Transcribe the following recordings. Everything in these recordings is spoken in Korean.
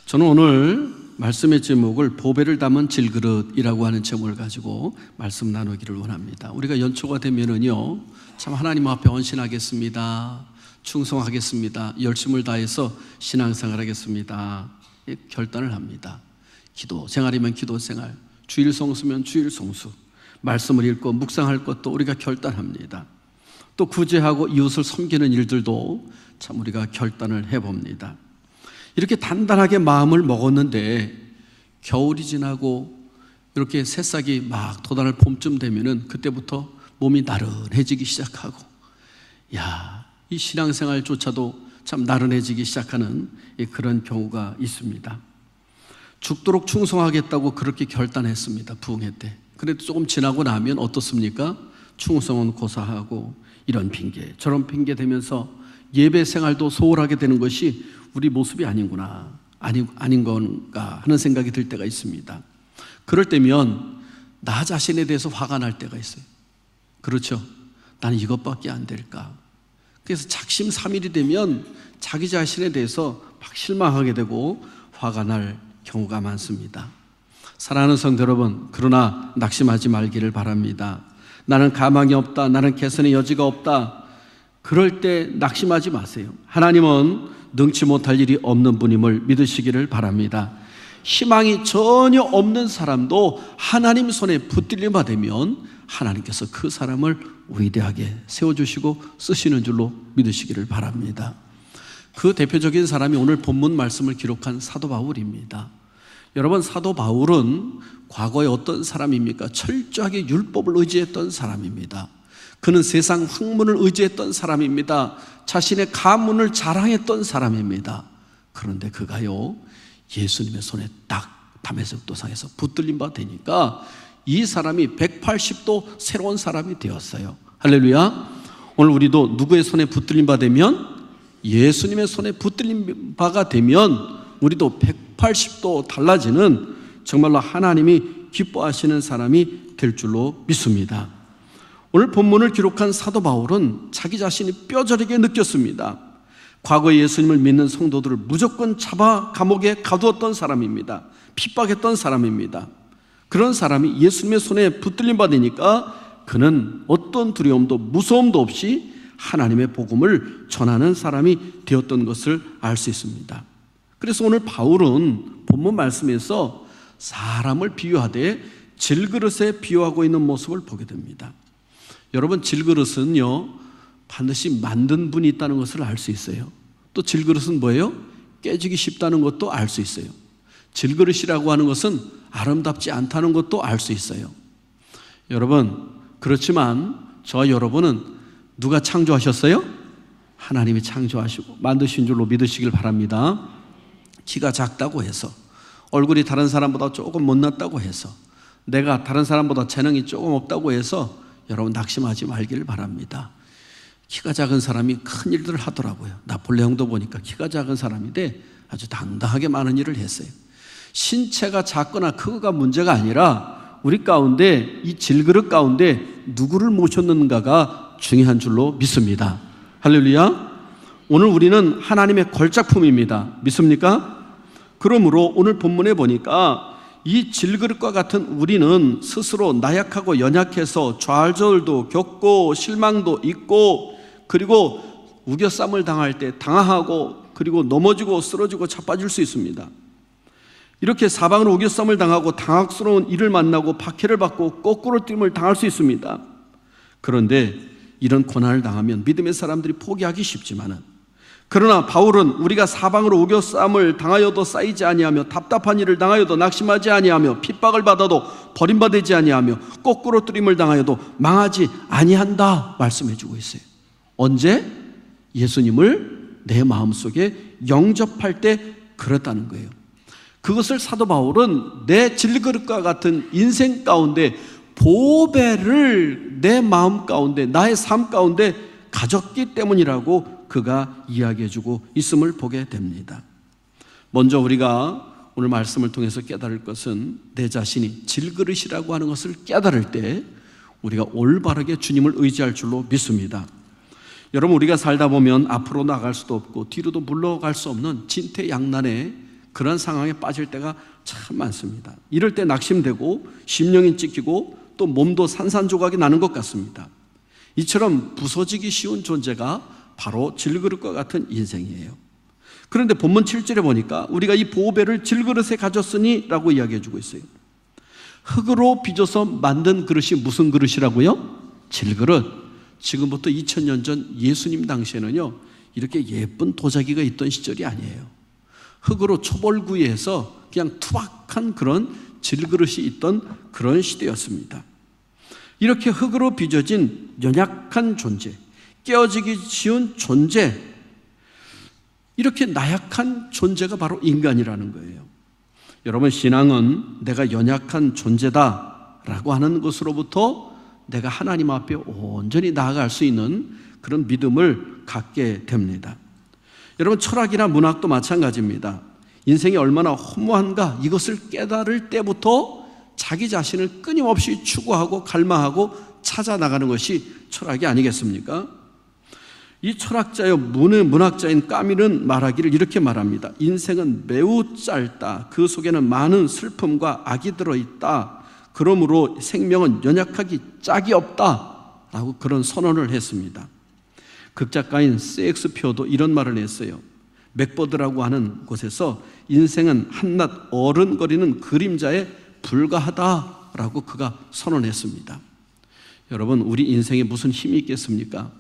저는 오늘 말씀의 제목을 보배를 담은 질그릇이라고 하는 제목을 가지고 말씀 나누기를 원합니다. 우리가 연초가 되면은요, 참 하나님 앞에 헌신하겠습니다, 충성하겠습니다, 열심을 다해서 신앙생활 하겠습니다 결단을 합니다. 기도 생활이면 기도 생활, 주일 성수면 주일 성수, 말씀을 읽고 묵상할 것도 우리가 결단합니다. 또 구제하고 이웃을 섬기는 일들도 참 우리가 결단을 해봅니다. 이렇게 단단하게 마음을 먹었는데 겨울이 지나고 이렇게 새싹이 막 돋아날 봄쯤 되면은 그때부터 몸이 나른해지기 시작하고, 이 신앙생활조차도 참 나른해지기 시작하는 그런 경우가 있습니다. 죽도록 충성하겠다고 그렇게 결단했습니다. 부흥회 때. 그래도 조금 지나고 나면 어떻습니까? 충성은 고사하고 이런 핑계 저런 핑계 대면서 예배 생활도 소홀하게 되는 것이 우리 모습이 아닌구나, 아닌 건가 하는 생각이 들 때가 있습니다. 그럴 때면 나 자신에 대해서 화가 날 때가 있어요. 그렇죠? 나는 이것밖에 안 될까? 그래서 작심삼일이 되면 자기 자신에 대해서 막 실망하게 되고 화가 날 경우가 많습니다. 사랑하는 성도 여러분, 그러나 낙심하지 말기를 바랍니다. 나는 가망이 없다, 나는 개선의 여지가 없다, 그럴 때 낙심하지 마세요. 하나님은 능치 못할 일이 없는 분임을 믿으시기를 바랍니다. 희망이 전혀 없는 사람도 하나님 손에 붙들림 받으면 하나님께서 그 사람을 위대하게 세워주시고 쓰시는 줄로 믿으시기를 바랍니다. 그 대표적인 사람이 오늘 본문 말씀을 기록한 사도 바울입니다. 여러분, 사도 바울은 과거에 어떤 사람입니까? 철저하게 율법을 의지했던 사람입니다. 그는 세상 학문을 의지했던 사람입니다. 자신의 가문을 자랑했던 사람입니다. 그런데 그가요, 예수님의 손에 딱 다메섹 도상에서 붙들림 바 되니까 이 사람이 180도 새로운 사람이 되었어요. 할렐루야. 오늘 우리도 누구의 손에 붙들림 바 되면, 예수님의 손에 붙들림 바가 되면 우리도 180도 달라지는 정말로 하나님이 기뻐하시는 사람이 될 줄로 믿습니다. 오늘 본문을 기록한 사도 바울은 자기 자신이 뼈저리게 느꼈습니다. 과거에 예수님을 믿는 성도들을 무조건 잡아 감옥에 가두었던 사람입니다. 핍박했던 사람입니다. 그런 사람이 예수님의 손에 붙들림 받으니까 그는 어떤 두려움도 무서움도 없이 하나님의 복음을 전하는 사람이 되었던 것을 알 수 있습니다. 그래서 오늘 바울은 본문 말씀에서 사람을 비유하되 질그릇에 비유하고 있는 모습을 보게 됩니다. 여러분, 질그릇은요, 반드시 만든 분이 있다는 것을 알 수 있어요. 또 질그릇은 뭐예요? 깨지기 쉽다는 것도 알 수 있어요. 질그릇이라고 하는 것은 아름답지 않다는 것도 알 수 있어요. 여러분, 그렇지만 저와 여러분은 누가 창조하셨어요? 하나님이 창조하시고 만드신 줄로 믿으시길 바랍니다. 키가 작다고 해서, 얼굴이 다른 사람보다 조금 못났다고 해서, 내가 다른 사람보다 재능이 조금 없다고 해서 여러분 낙심하지 말기를 바랍니다. 키가 작은 사람이 큰 일들을 하더라고요. 나 본래 형도 보니까 키가 작은 사람인데 아주 당당하게 많은 일을 했어요. 신체가 작거나 크고가 문제가 아니라 우리 가운데, 이 질그릇 가운데 누구를 모셨는가가 중요한 줄로 믿습니다. 할렐루야. 오늘 우리는 하나님의 걸작품입니다. 믿습니까? 그러므로 오늘 본문에 보니까 이 질그릇과 같은 우리는 스스로 나약하고 연약해서 좌절도 겪고 실망도 있고, 그리고 우겨쌈을 당할 때 당하고, 그리고 넘어지고 쓰러지고 자빠질 수 있습니다. 이렇게 사방으로 우겨쌈을 당하고 당황스러운 일을 만나고 박해를 받고 거꾸로 뛸을 당할 수 있습니다. 그런데 이런 고난을 당하면 믿음의 사람들이 포기하기 쉽지만은, 그러나 바울은 우리가 사방으로 우겨쌈을 당하여도 쌓이지 아니하며 답답한 일을 당하여도 낙심하지 아니하며 핍박을 받아도 버림받지 아니하며 거꾸로 뚫림을 당하여도 망하지 아니한다 말씀해주고 있어요. 언제? 예수님을 내 마음속에 영접할 때 그렇다는 거예요. 그것을 사도 바울은 내 질그릇과 같은 인생 가운데 보배를 내 마음 가운데, 나의 삶 가운데 가졌기 때문이라고 그가 이야기해주고 있음을 보게 됩니다. 먼저 우리가 오늘 말씀을 통해서 깨달을 것은, 내 자신이 질그릇이라고 하는 것을 깨달을 때 우리가 올바르게 주님을 의지할 줄로 믿습니다. 여러분, 우리가 살다 보면 앞으로 나갈 수도 없고 뒤로도 물러갈 수 없는 진퇴양난의 그런 상황에 빠질 때가 참 많습니다. 이럴 때 낙심되고 심령이 찢기고 또 몸도 산산조각이 나는 것 같습니다. 이처럼 부서지기 쉬운 존재가 바로 질그릇과 같은 인생이에요. 그런데 본문 7절에 보니까 우리가 이 보배를 질그릇에 가졌으니 라고 이야기해 주고 있어요. 흙으로 빚어서 만든 그릇이 무슨 그릇이라고요? 질그릇. 지금부터 2000년 전 예수님 당시에는요, 이렇게 예쁜 도자기가 있던 시절이 아니에요. 흙으로 초벌구이해서 그냥 투박한 그런 질그릇이 있던 그런 시대였습니다. 이렇게 흙으로 빚어진 연약한 존재, 깨어지기 쉬운 존재, 이렇게 나약한 존재가 바로 인간이라는 거예요. 여러분, 신앙은 내가 연약한 존재다 라고 하는 것으로부터 내가 하나님 앞에 온전히 나아갈 수 있는 그런 믿음을 갖게 됩니다. 여러분, 철학이나 문학도 마찬가지입니다. 인생이 얼마나 허무한가 이것을 깨달을 때부터 자기 자신을 끊임없이 추구하고 갈망하고 찾아나가는 것이 철학이 아니겠습니까? 이 철학자여 문학자인 까밀은 말하기를 이렇게 말합니다. 인생은 매우 짧다. 그 속에는 많은 슬픔과 악이 들어있다. 그러므로 생명은 연약하기 짝이 없다 라고 그런 선언을 했습니다. 극작가인 셰익스피어도 이런 말을 했어요. 맥버드라고 하는 곳에서 인생은 한낱 어른거리는 그림자에 불과하다라고 그가 선언했습니다. 여러분, 우리 인생에 무슨 힘이 있겠습니까?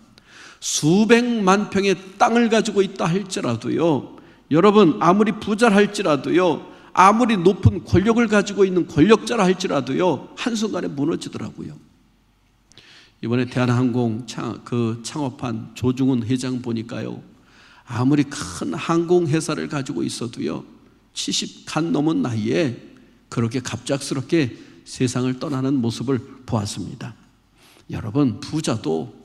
수백만 평의 땅을 가지고 있다 할지라도요, 여러분 아무리 부자라 할지라도요, 아무리 높은 권력을 가지고 있는 권력자라 할지라도요, 한순간에 무너지더라고요. 이번에 대한항공 창업한 조중훈 회장 보니까요, 아무리 큰 항공회사를 가지고 있어도요 70간 넘은 나이에 그렇게 갑작스럽게 세상을 떠나는 모습을 보았습니다. 여러분, 부자도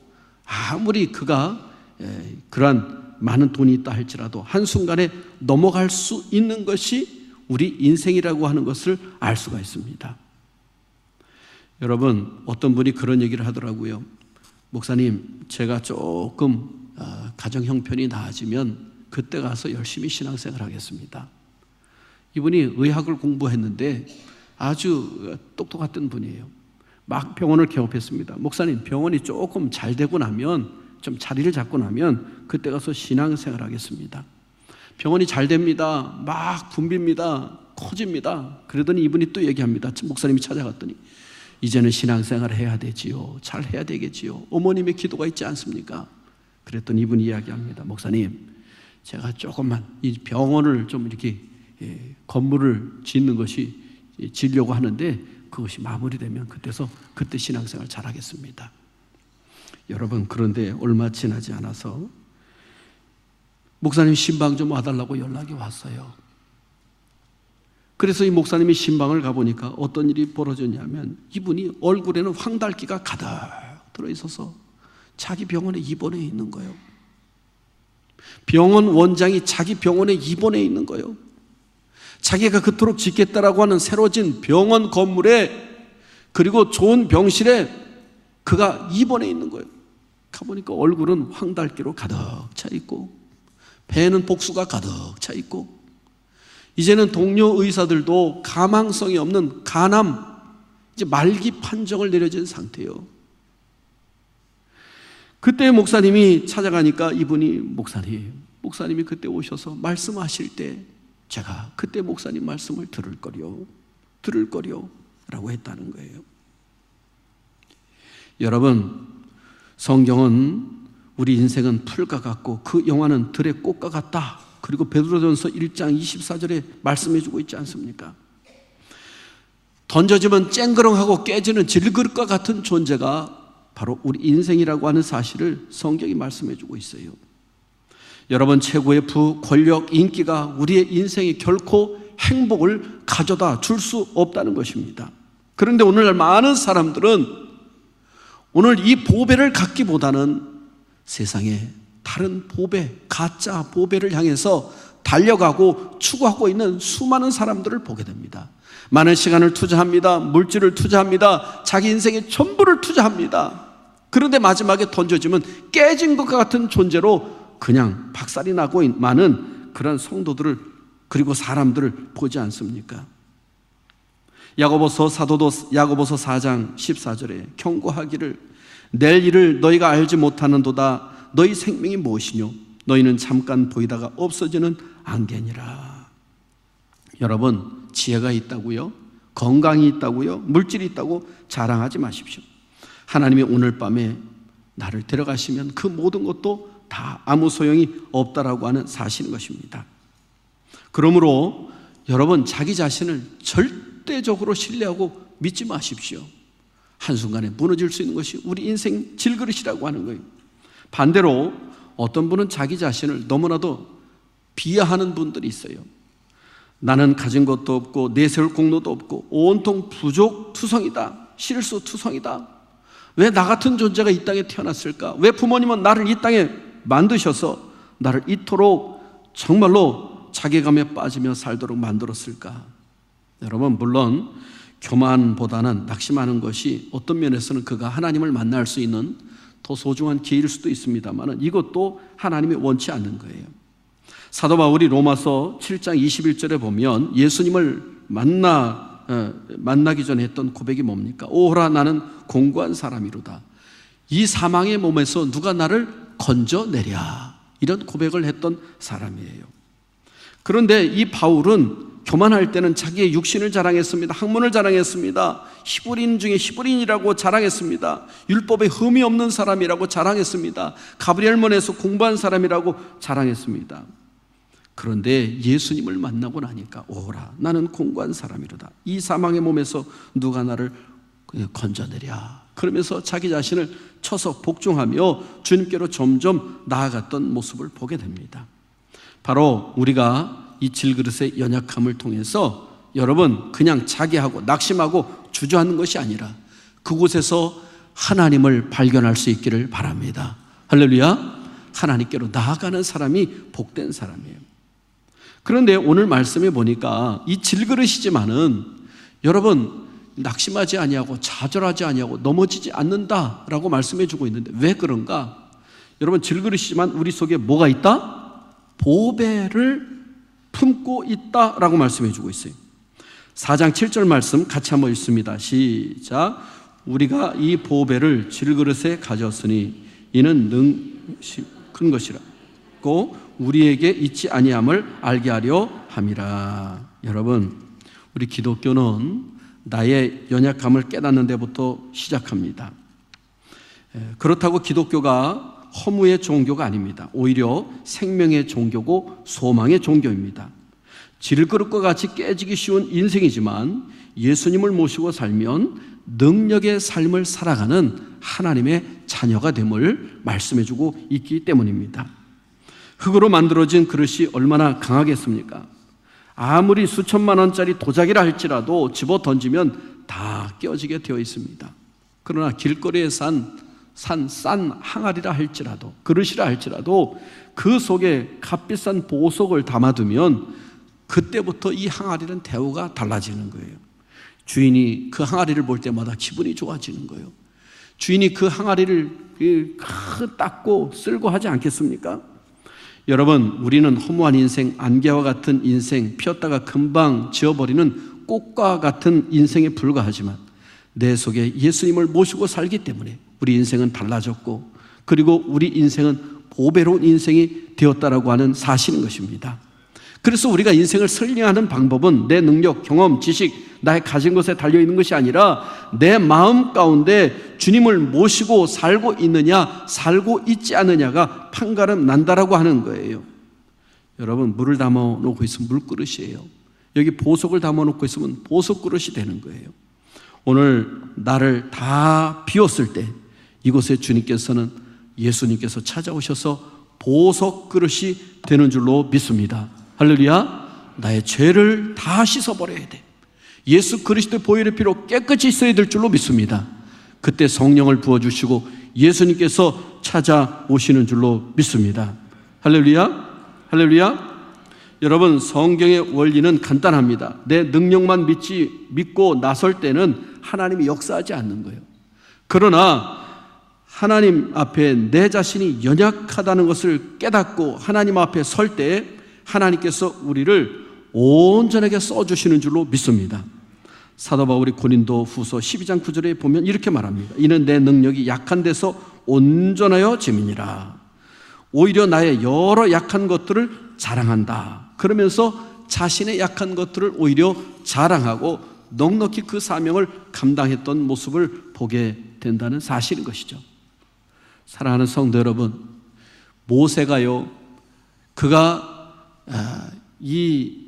아무리 그가 그러한 많은 돈이 있다 할지라도 한순간에 넘어갈 수 있는 것이 우리 인생이라고 하는 것을 알 수가 있습니다. 여러분, 어떤 분이 그런 얘기를 하더라고요. 목사님, 제가 조금 가정 형편이 나아지면 그때 가서 열심히 신앙생활 하겠습니다. 이분이 의학을 공부했는데 아주 똑똑했던 분이에요. 막 병원을 개업했습니다. 목사님, 병원이 조금 잘 되고 나면, 좀 자리를 잡고 나면 그때 가서 신앙생활 하겠습니다. 병원이 잘 됩니다. 막 붐빕니다. 커집니다. 그러더니 이분이 또 얘기합니다. 목사님이 찾아갔더니 이제는 신앙생활을 해야 되지요. 잘 해야 되겠지요. 어머님의 기도가 있지 않습니까? 그랬더니 이분이 이야기합니다. 목사님, 제가 조금만 이 병원을 좀 이렇게 건물을 짓는 것이 지려고 하는데 그것이 마무리되면 그때 신앙생활 잘하겠습니다. 여러분, 그런데 얼마 지나지 않아서 목사님 신방 좀 와달라고 연락이 왔어요. 그래서 이 목사님이 신방을 가보니까 어떤 일이 벌어졌냐면 이분이 얼굴에는 황달기가 가득 들어있어서 자기 병원에 입원해 있는 거예요. 병원 원장이 자기 병원에 입원해 있는 거예요. 자기가 그토록 짓겠다라고 하는 새로 진 병원 건물에, 그리고 좋은 병실에 그가 입원해 있는 거예요. 가보니까 얼굴은 황달기로 가득 차 있고 배에는 복수가 가득 차 있고, 이제는 동료 의사들도 가망성이 없는 간암, 이제 말기 판정을 내려진 상태예요. 그때 목사님이 찾아가니까 이분이 목사님이 그때 오셔서 말씀하실 때 제가 그때 목사님 말씀을 들을 거려 라고 했다는 거예요. 여러분, 성경은 우리 인생은 풀과 같고 그 영화는 들의 꽃과 같다. 그리고 베드로전서 1장 24절에 말씀해 주고 있지 않습니까? 던져지면 쨍그렁하고 깨지는 질그릇과 같은 존재가 바로 우리 인생이라고 하는 사실을 성경이 말씀해 주고 있어요. 여러분, 최고의 권력, 인기가 우리의 인생에 결코 행복을 가져다 줄 수 없다는 것입니다. 그런데 오늘날 많은 사람들은 오늘 이 보배를 갖기보다는 세상에 다른 보배, 가짜 보배를 향해서 달려가고 추구하고 있는 수많은 사람들을 보게 됩니다. 많은 시간을 투자합니다. 물질을 투자합니다. 자기 인생의 전부를 투자합니다. 그런데 마지막에 던져지면 깨진 것 같은 존재로 그냥 박살이 나고 많은 그런 성도들을 그리고 사람들을 보지 않습니까? 사도도 야고보서 4장 14절에 경고하기를 내일 일을 너희가 알지 못하는도다. 너희 생명이 무엇이뇨? 너희는 잠깐 보이다가 없어지는 안개니라. 여러분, 지혜가 있다고요? 건강이 있다고요? 물질이 있다고 자랑하지 마십시오. 하나님이 오늘 밤에 나를 데려가시면 그 모든 것도 다 아무 소용이 없다라고 하는 사실인 것입니다. 그러므로 여러분, 자기 자신을 절대적으로 신뢰하고 믿지 마십시오. 한순간에 무너질 수 있는 것이 우리 인생 질그릇이라고 하는 거예요. 반대로 어떤 분은 자기 자신을 너무나도 비하하는 분들이 있어요. 나는 가진 것도 없고 내세울 공로도 없고 온통 부족투성이다. 실수투성이다. 왜 나 같은 존재가 이 땅에 태어났을까? 왜 부모님은 나를 이 땅에 만드셔서 나를 이토록 정말로 자괴감에 빠지며 살도록 만들었을까? 여러분, 물론 교만보다는 낙심하는 것이 어떤 면에서는 그가 하나님을 만날 수 있는 더 소중한 기회일 수도 있습니다만 이것도 하나님이 원치 않는 거예요. 사도 바울이 로마서 7장 21절에 보면 예수님을 만나기 전에 했던 고백이 뭡니까? 오호라 나는 공고한 사람이로다. 이 사망의 몸에서 누가 나를 건져내랴. 이런 고백을 했던 사람이에요. 그런데 이 바울은 교만할 때는 자기의 육신을 자랑했습니다. 학문을 자랑했습니다. 히브리인 중에 히브리인이라고 자랑했습니다. 율법에 흠이 없는 사람이라고 자랑했습니다. 가브리엘문에서 공부한 사람이라고 자랑했습니다. 그런데 예수님을 만나고 나니까 오라 나는 공고한 사람이로다. 이 사망의 몸에서 누가 나를 건져내랴. 그러면서 자기 자신을 쳐서 복종하며 주님께로 점점 나아갔던 모습을 보게 됩니다. 바로 우리가 이 질그릇의 연약함을 통해서 여러분 그냥 자기하고 낙심하고 주저하는 것이 아니라 그곳에서 하나님을 발견할 수 있기를 바랍니다. 할렐루야. 하나님께로 나아가는 사람이 복된 사람이에요. 그런데 오늘 말씀에 보니까 이 질그릇이지만은 여러분 낙심하지 아니하고 좌절하지 아니하고 넘어지지 않는다라고 말씀해 주고 있는데 왜 그런가? 여러분, 질그릇이지만 우리 속에 뭐가 있다? 보배를 품고 있다라고 말씀해 주고 있어요. 4장 7절 말씀 같이 한번 읽습니다. 시작. 우리가 이 보배를 질그릇에 가졌으니 이는 큰 것이라고 우리에게 있지 아니함을 알게 하려 함이라. 여러분, 우리 기독교는 나의 연약함을 깨닫는 데부터 시작합니다. 그렇다고 기독교가 허무의 종교가 아닙니다. 오히려 생명의 종교고 소망의 종교입니다. 질그릇과 같이 깨지기 쉬운 인생이지만 예수님을 모시고 살면 능력의 삶을 살아가는 하나님의 자녀가 됨을 말씀해주고 있기 때문입니다. 흙으로 만들어진 그릇이 얼마나 강하겠습니까? 아무리 수천만 원짜리 도자기라 할지라도 집어 던지면 다 깨어지게 되어 있습니다. 그러나 길거리에 싼 항아리라 할지라도 그릇이라 할지라도 그 속에 값비싼 보석을 담아두면 그때부터 이 항아리는 대우가 달라지는 거예요. 주인이 그 항아리를 볼 때마다 기분이 좋아지는 거예요. 주인이 그 항아리를 닦고 쓸고 하지 않겠습니까? 여러분, 우리는 허무한 인생, 안개와 같은 인생, 피었다가 금방 지워버리는 꽃과 같은 인생에 불과하지만 내 속에 예수님을 모시고 살기 때문에 우리 인생은 달라졌고 그리고 우리 인생은 보배로운 인생이 되었다라고 하는 사실인 것입니다. 그래서 우리가 인생을 설명하는 방법은 내 능력, 경험, 지식, 나의 가진 것에 달려있는 것이 아니라 내 마음 가운데 주님을 모시고 살고 있느냐 살고 있지 않느냐가 판가름 난다라고 하는 거예요. 여러분, 물을 담아놓고 있으면 물그릇이에요. 여기 보석을 담아놓고 있으면 보석그릇이 되는 거예요. 오늘 나를 다 비웠을 때 이곳에 주님께서는 예수님께서 찾아오셔서 보석그릇이 되는 줄로 믿습니다. 할렐루야. 나의 죄를 다 씻어버려야 돼. 예수 그리스도의 보혈의 피로 깨끗이 있어야 될 줄로 믿습니다. 그때 성령을 부어주시고 예수님께서 찾아오시는 줄로 믿습니다. 할렐루야. 할렐루야. 여러분, 성경의 원리는 간단합니다. 내 능력만 믿고 나설 때는 하나님이 역사하지 않는 거예요. 그러나 하나님 앞에 내 자신이 연약하다는 것을 깨닫고 하나님 앞에 설 때 하나님께서 우리를 온전하게 써주시는 줄로 믿습니다. 사도 바울이 고린도 후서 12장 9절에 보면 이렇게 말합니다. 이는 내 능력이 약한 데서 온전하여 짐이니라. 오히려 나의 여러 약한 것들을 자랑한다. 그러면서 자신의 약한 것들을 오히려 자랑하고 넉넉히 그 사명을 감당했던 모습을 보게 된다는 사실인 것이죠. 사랑하는 성도 여러분, 모세가요, 그가 이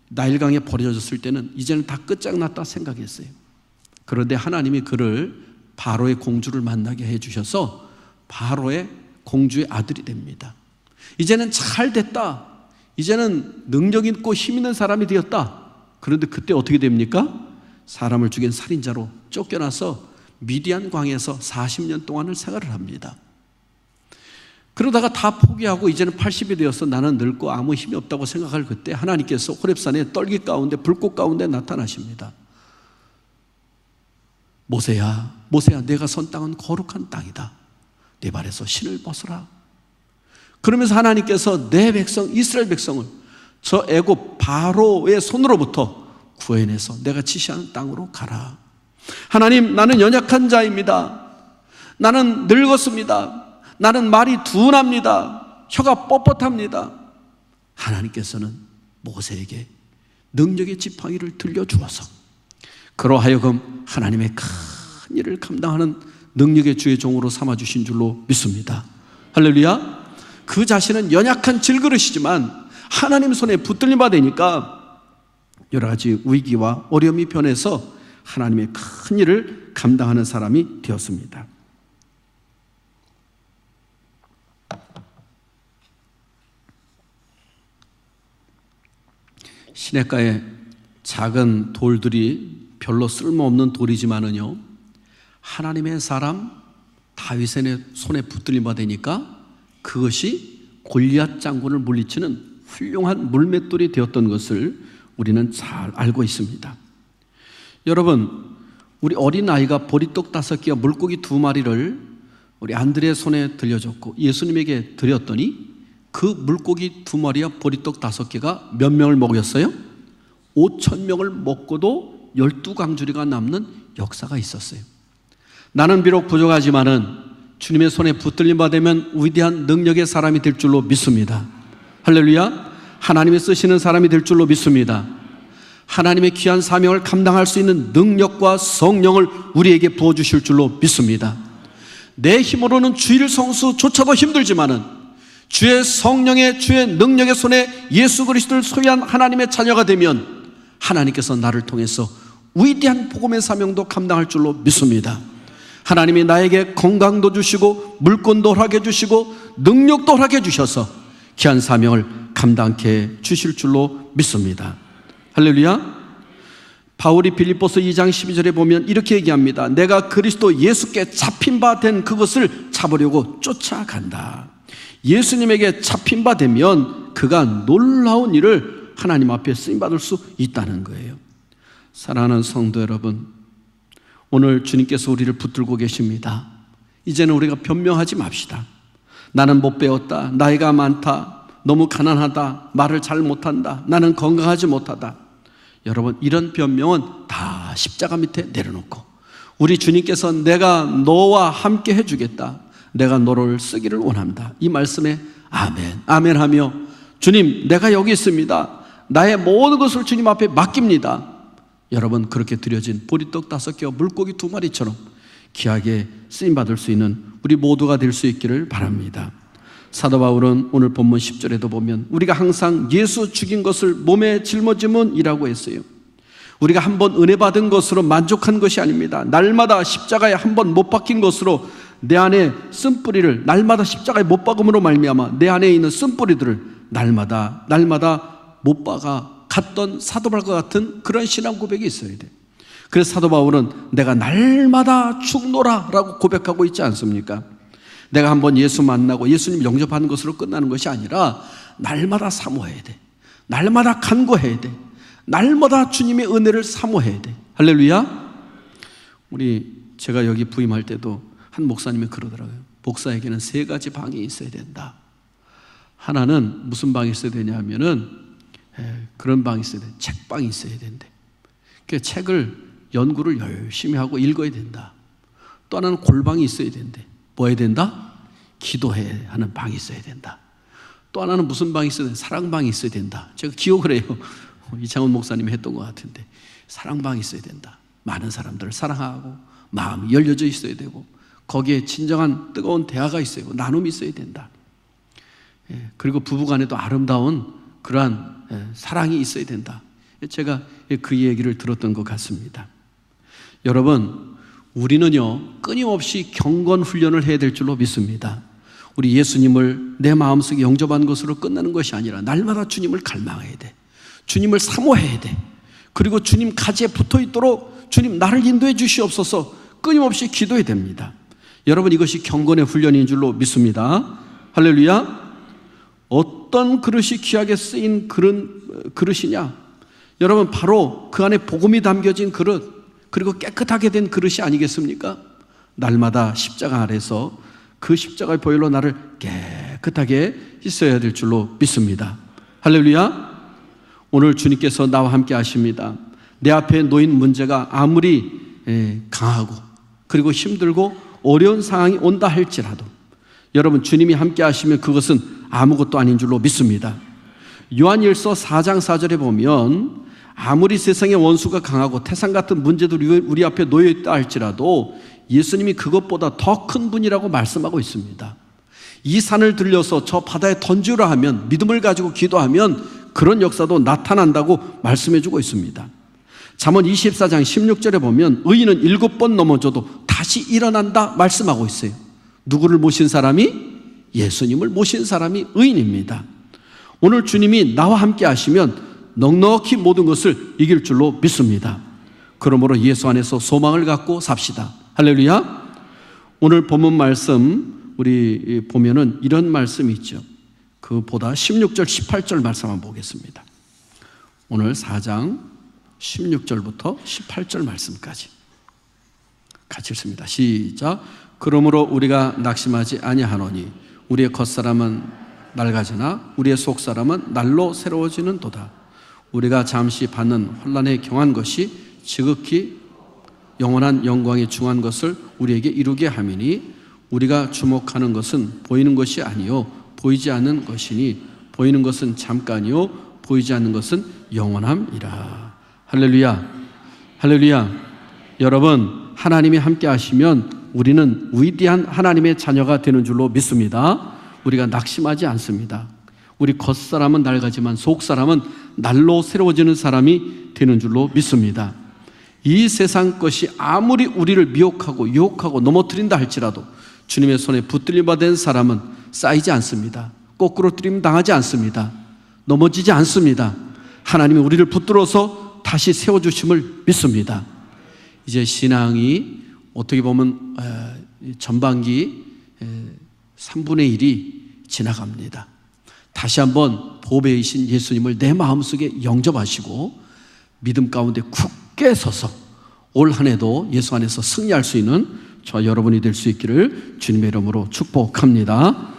나일강에 버려졌을 때는 이제는 다 끝장났다 생각했어요. 그런데 하나님이 그를 바로의 공주를 만나게 해주셔서 바로의 공주의 아들이 됩니다. 이제는 잘 됐다. 이제는 능력 있고 힘 있는 사람이 되었다. 그런데 그때 어떻게 됩니까? 사람을 죽인 살인자로 쫓겨나서 미디안 광에서 40년 동안을 생활을 합니다. 그러다가 다 포기하고 이제는 80이 되어서 나는 늙고 아무 힘이 없다고 생각할 그때 하나님께서 호렙산의 떨기 가운데 불꽃 가운데 나타나십니다. 모세야, 모세야, 내가 선 땅은 거룩한 땅이다. 내 발에서 신을 벗어라. 그러면서 하나님께서 내 백성 이스라엘 백성을 저 애굽 바로의 손으로부터 구해내서 내가 지시하는 땅으로 가라. 하나님, 나는 연약한 자입니다. 나는 늙었습니다. 나는 말이 둔합니다. 혀가 뻣뻣합니다. 하나님께서는 모세에게 능력의 지팡이를 들려주어서 그로 하여금 하나님의 큰 일을 감당하는 능력의 주의 종으로 삼아주신 줄로 믿습니다. 할렐루야. 그 자신은 연약한 질그릇이지만 하나님 손에 붙들림 받으니까 여러 가지 위기와 어려움이 변해서 하나님의 큰 일을 감당하는 사람이 되었습니다. 시냇가에 작은 돌들이 별로 쓸모없는 돌이지만은요, 하나님의 사람 다윗의 손에 붙들림 받으니까 그것이 골리앗 장군을 물리치는 훌륭한 물맷돌이 되었던 것을 우리는 잘 알고 있습니다. 여러분, 우리 어린아이가 보리떡 5개와 물고기 2마리를 우리 안드레의 손에 들려줬고 예수님에게 드렸더니 그 물고기 2마리와 보리떡 5개가 몇 명을 먹였어요? 5,000명을 먹고도 12강주리가 남는 역사가 있었어요. 나는 비록 부족하지만은 주님의 손에 붙들림 받으면 위대한 능력의 사람이 될 줄로 믿습니다. 할렐루야. 하나님이 쓰시는 사람이 될 줄로 믿습니다. 하나님의 귀한 사명을 감당할 수 있는 능력과 성령을 우리에게 부어주실 줄로 믿습니다. 내 힘으로는 주일 성수조차도 힘들지만은 주의 성령의 주의 능력의 손에 예수 그리스도를 소유한 하나님의 자녀가 되면 하나님께서 나를 통해서 위대한 복음의 사명도 감당할 줄로 믿습니다. 하나님이 나에게 건강도 주시고 물권도 허락해 주시고 능력도 허락해 주셔서 귀한 사명을 감당케 주실 줄로 믿습니다. 할렐루야. 바울이 빌립보서 2장 12절에 보면 이렇게 얘기합니다. 내가 그리스도 예수께 잡힌 바 된 그것을 잡으려고 쫓아간다. 예수님에게 잡힌 바 되면 그가 놀라운 일을 하나님 앞에 쓰임받을 수 있다는 거예요. 사랑하는 성도 여러분, 오늘 주님께서 우리를 붙들고 계십니다. 이제는 우리가 변명하지 맙시다. 나는 못 배웠다. 나이가 많다. 너무 가난하다. 말을 잘 못한다. 나는 건강하지 못하다. 여러분, 이런 변명은 다 십자가 밑에 내려놓고 우리 주님께서 내가 너와 함께 해주겠다. 내가 너를 쓰기를 원한다. 이 말씀에 아멘, 아멘 하며 주님, 내가 여기 있습니다. 나의 모든 것을 주님 앞에 맡깁니다. 여러분, 그렇게 드려진 보리떡 5개와 물고기 2마리처럼 귀하게 쓰임받을 수 있는 우리 모두가 될 수 있기를 바랍니다. 사도 바울은 오늘 본문 10절에도 보면 우리가 항상 예수 죽인 것을 몸에 짊어짐은이라고 했어요. 우리가 한번 은혜 받은 것으로 만족한 것이 아닙니다. 날마다 십자가에 한번 못 박힌 것으로 내 안에 쓴뿌리를 날마다 십자가에 못 박음으로 말미암아 내 안에 있는 쓴뿌리들을 날마다 못 박아 갔던 사도 바울과 같은 그런 신앙 고백이 있어야 돼. 그래서 사도 바울은 내가 날마다 죽노라 라고 고백하고 있지 않습니까? 내가 한번 예수 만나고 예수님 영접하는 것으로 끝나는 것이 아니라 날마다 사모해야 돼. 날마다 간구해야 돼. 날마다 주님의 은혜를 사모해야 돼. 할렐루야. 제가 여기 부임할 때도 한 목사님이 그러더라고요. 목사에게는 3가지 방이 있어야 된다. 하나는 무슨 방이 있어야 되냐 하면은 그런 방이 있어야 돼. 책방이 있어야 된대. 그 책을 연구를 열심히 하고 읽어야 된다. 또 하나는 골방이 있어야 된대. 뭐 해야 된다? 기도해야 하는 방이 있어야 된다. 또 하나는 무슨 방이 있어야 된다? 사랑방이 있어야 된다. 제가 기억을 해요. 이창훈 목사님이 했던 것 같은데 사랑방이 있어야 된다. 많은 사람들을 사랑하고 마음이 열려져 있어야 되고 거기에 진정한 뜨거운 대화가 있어야 되고 나눔이 있어야 된다. 그리고 부부간에도 아름다운 그러한 사랑이 있어야 된다. 제가 그 얘기를 들었던 것 같습니다. 여러분, 우리는요 끊임없이 경건 훈련을 해야 될 줄로 믿습니다. 우리 예수님을 내 마음속에 영접한 것으로 끝나는 것이 아니라 날마다 주님을 갈망해야 돼. 주님을 사모해야 돼. 그리고 주님 가지에 붙어 있도록 주님 나를 인도해 주시옵소서 끊임없이 기도해야 됩니다. 여러분, 이것이 경건의 훈련인 줄로 믿습니다. 할렐루야. 어떤 그릇이 귀하게 쓰인 그릇이냐? 여러분, 바로 그 안에 복음이 담겨진 그릇, 그리고 깨끗하게 된 그릇이 아니겠습니까? 날마다 십자가 아래서 그 십자가의 보혈로 나를 깨끗하게 씻어야 될 줄로 믿습니다. 할렐루야. 오늘 주님께서 나와 함께 하십니다. 내 앞에 놓인 문제가 아무리 강하고 그리고 힘들고 어려운 상황이 온다 할지라도 여러분, 주님이 함께 하시면 그것은 아무것도 아닌 줄로 믿습니다. 요한일서 4장 4절에 보면 아무리 세상의 원수가 강하고 태산 같은 문제들이 우리 앞에 놓여 있다 할지라도 예수님이 그것보다 더 큰 분이라고 말씀하고 있습니다. 이 산을 들려서 저 바다에 던지라 하면, 믿음을 가지고 기도하면 그런 역사도 나타난다고 말씀해주고 있습니다. 잠언 24장 16절에 보면 의인은 7번 넘어져도 다시 일어난다 말씀하고 있어요. 누구를 모신 사람이? 예수님을 모신 사람이 의인입니다. 오늘 주님이 나와 함께 하시면 넉넉히 모든 것을 이길 줄로 믿습니다. 그러므로 예수 안에서 소망을 갖고 삽시다. 할렐루야. 오늘 본문 말씀 우리 보면은 이런 말씀이 있죠. 그보다 16절 18절 말씀 한번 보겠습니다. 오늘 4장 16절부터 18절 말씀까지 같이 읽습니다. 시작. 그러므로 우리가 낙심하지 아니하노니 우리의 겉사람은 낡아지나 우리의 속사람은 날로 새로워지는 도다. 우리가 잠시 받는 혼란에 경한 것이 지극히 영원한 영광에 중한 것을 우리에게 이루게 함이니 우리가 주목하는 것은 보이는 것이 아니요 보이지 않는 것이니 보이는 것은 잠깐이요 보이지 않는 것은 영원함이라. 할렐루야. 할렐루야. 여러분, 하나님이 함께 하시면 우리는 위대한 하나님의 자녀가 되는 줄로 믿습니다. 우리가 낙심하지 않습니다. 우리 겉사람은 낡아지만 속사람은 날로 새로워지는 사람이 되는 줄로 믿습니다. 이 세상 것이 아무리 우리를 미혹하고 유혹하고 넘어뜨린다 할지라도 주님의 손에 붙들림 받은 사람은 쌓이지 않습니다. 거꾸로 뜨림 당하지 않습니다. 넘어지지 않습니다. 하나님이 우리를 붙들어서 다시 세워주심을 믿습니다. 이제 신앙이 어떻게 보면 전반기 3분의 1이 지나갑니다. 다시 한번 보배이신 예수님을 내 마음속에 영접하시고 믿음 가운데 굳게 서서 올 한 해도 예수 안에서 승리할 수 있는 저와 여러분이 될 수 있기를 주님의 이름으로 축복합니다.